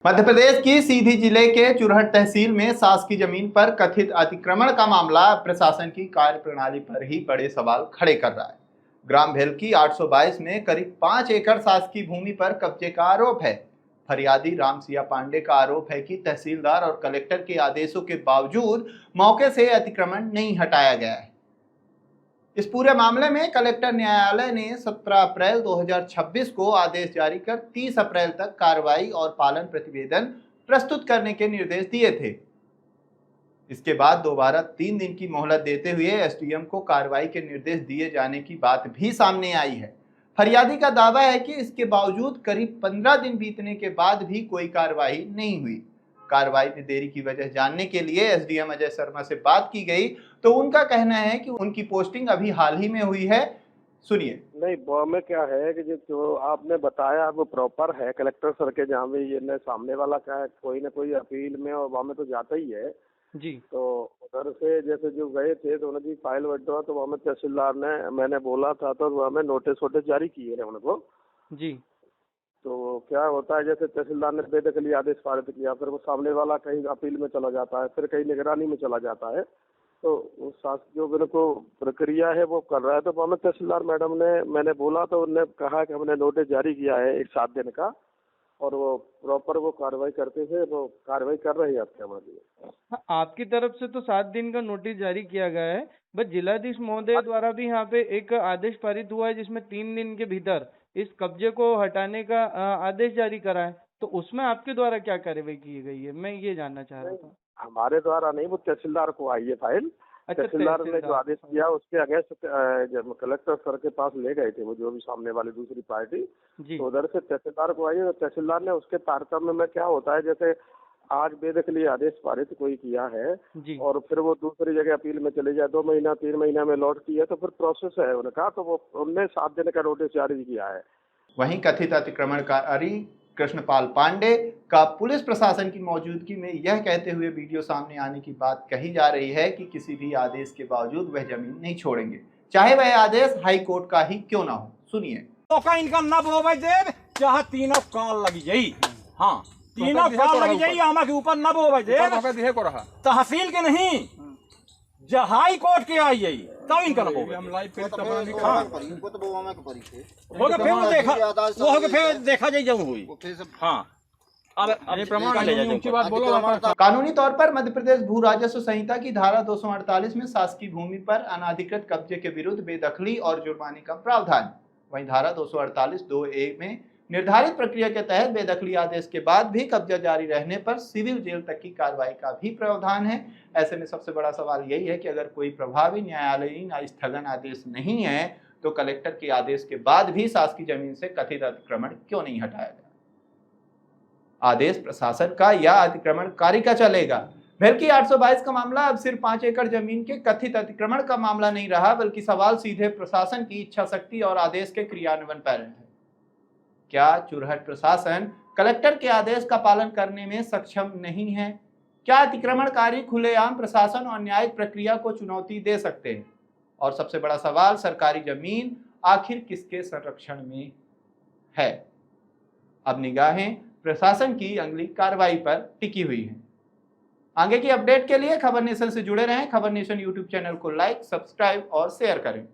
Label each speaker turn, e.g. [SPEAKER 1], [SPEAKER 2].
[SPEAKER 1] मध्य प्रदेश की सीधी जिले के चुरहट तहसील में सास की जमीन पर कथित अतिक्रमण का मामला प्रशासन की कार्यप्रणाली पर ही बड़े सवाल खड़े कर रहा है। ग्राम भेलकी 822 में करीब 5 एकड़ सास की भूमि पर कब्जे का आरोप है। फरियादी रामसिया पांडे का आरोप है कि तहसीलदार और कलेक्टर के आदेशों के बावजूद मौके से अतिक्रमण नहीं हटाया गया है। इस पूरे मामले में कलेक्टर न्यायालय ने 17 अप्रैल 2026 को आदेश जारी कर 30 अप्रैल तक कार्रवाई और पालन प्रतिवेदन प्रस्तुत करने के निर्देश दिए थे। इसके बाद दोबारा 3 दिन की मोहलत देते हुए एसडीएम को कार्रवाई के निर्देश दिए जाने की बात भी सामने आई है। फरियादी का दावा है कि इसके बावजूद करीब 15 दिन बीतने के बाद भी कोई कार्रवाई नहीं हुई। कार्रवाई में देरी की वजह जानने के लिए एसडीएम अजय शर्मा से बात की गई तो उनका कहना है कि उनकी पोस्टिंग अभी हाल ही में हुई है। सुनिए।
[SPEAKER 2] नहीं, वो में क्या है कि जो आपने बताया वो प्रॉपर है कलेक्टर सर के, जहाँ भी ये सामने वाला का है कोई ना कोई अपील में और वहाँ में तो जाता ही है
[SPEAKER 3] जी।
[SPEAKER 2] तो उधर से जैसे जो गए थे तो उन्होंने फाइल विड्रॉ तो वहाँ में तहसीलदार ने मैंने बोला था तो वहाँ में नोटिस वोटिस जारी किए है उनको जी। तो क्या होता है जैसे तहसीलदार ने बेदखली आदेश पारित किया, फिर वो सामने वाला कहीं अपील में चला जाता है, फिर कहीं निगरानी में चला जाता है, तो उस जो मेरे को प्रक्रिया है वो कर रहा है। तो हमें तहसीलदार मैडम ने मैंने बोला तो उन्होंने कहा कि हमने नोटिस जारी किया है एक 7 दिन का और वो प्रॉपर वो कार्रवाई करते थे, वो कार्रवाई कर रहे हैं आपके हमारे।
[SPEAKER 3] हाँ, आपकी तरफ से तो 7 दिन का नोटिस जारी किया गया है, बट जिलाधीश महोदय द्वारा भी यहाँ पे एक आदेश पारित हुआ है जिसमें 3 दिन के भीतर इस कब्जे को हटाने का आदेश जारी करा है। तो उसमें आपके द्वारा क्या कार्रवाई की गई है, मैं ये जानना चाह रहा था।
[SPEAKER 2] हमारे द्वारा नहीं, वो तहसीलदार को आई है फाइल।
[SPEAKER 3] अच्छा,
[SPEAKER 2] तहसीलदार ने जो आदेश दिया उसके अगेंस्ट जब कलेक्टर सर के पास ले गए थे वो जो भी सामने वाली दूसरी पार्टी, तो उधर से तहसीलदार को आई है। तो तहसीलदार ने उसके तारतम्य में क्या होता है जैसे आज बेदखली आदेश पारित कोई किया है और फिर वो दूसरी जगह अपील में चले जाए 2 महीना 3 महीना में लौटती है तो फिर प्रोसेस है उनका, तो वो उनने 7 दिन का नोटिस जारी किया है।
[SPEAKER 1] वहीं कथित अतिक्रमणकारी कृष्णपाल पांडे का पुलिस प्रशासन की मौजूदगी में यह कहते हुए वीडियो सामने आने की बात कही जा रही है कि किसी भी आदेश के बावजूद वह जमीन नहीं छोड़ेंगे, चाहे वह आदेश हाई कोर्ट का ही क्यों ना हो। सुनिए।
[SPEAKER 4] तो इनका न बोवे देव चाहे तीनों काल लगी जाई, हाँ तीनों काल लगी जाई आमा के ऊपर न बोवे देव तहसील के नहीं जो हाई कोर्ट के आई जाई तब इनका न बोवे। हम लाइव पे वो फिर देखा जाए जब हुई। हाँ, अब प्रमाण
[SPEAKER 1] कानूनी तौर पर मध्य प्रदेश भू राजस्व संहिता की धारा 248 में शासकीय भूमि पर अनाधिकृत कब्जे के विरुद्ध बेदखली और जुर्माने का प्रावधान। वहीं धारा 248(2)(a) में निर्धारित प्रक्रिया के तहत बेदखली आदेश के बाद भी कब्जा जारी रहने पर सिविल जेल तक की कार्रवाई का भी प्रावधान है। ऐसे में सबसे बड़ा सवाल यही है कि अगर कोई प्रभावी न्यायालयीन स्थगन आदेश नहीं है तो कलेक्टर के आदेश के बाद भी शासकीय जमीन से कथित अतिक्रमण क्यों नहीं हटाया गया। आदेश प्रशासन का या अतिक्रमणकारी का चलेगा। भेलकी 822 का मामला अब सिर्फ 5 एकड़ जमीन के कथित अतिक्रमण का मामला नहीं रहा, बल्कि सवाल सीधे प्रशासन की इच्छा शक्ति और आदेश के क्रियान्वयन पर है। क्या चुरहट प्रशासन कलेक्टर के आदेश का पालन करने में सक्षम नहीं है? क्या अतिक्रमणकारी खुलेआम प्रशासन और न्यायिक प्रक्रिया को चुनौती दे सकते हैं? और सबसे बड़ा सवाल, सरकारी जमीन आखिर किसके संरक्षण में है? अब निगाहें प्रशासन की अगली कार्रवाई पर टिकी हुई हैं। आगे की अपडेट के लिए खबर नेशन से जुड़े रहें। खबर नेशन यूट्यूब चैनल को लाइक, सब्सक्राइब और शेयर करें।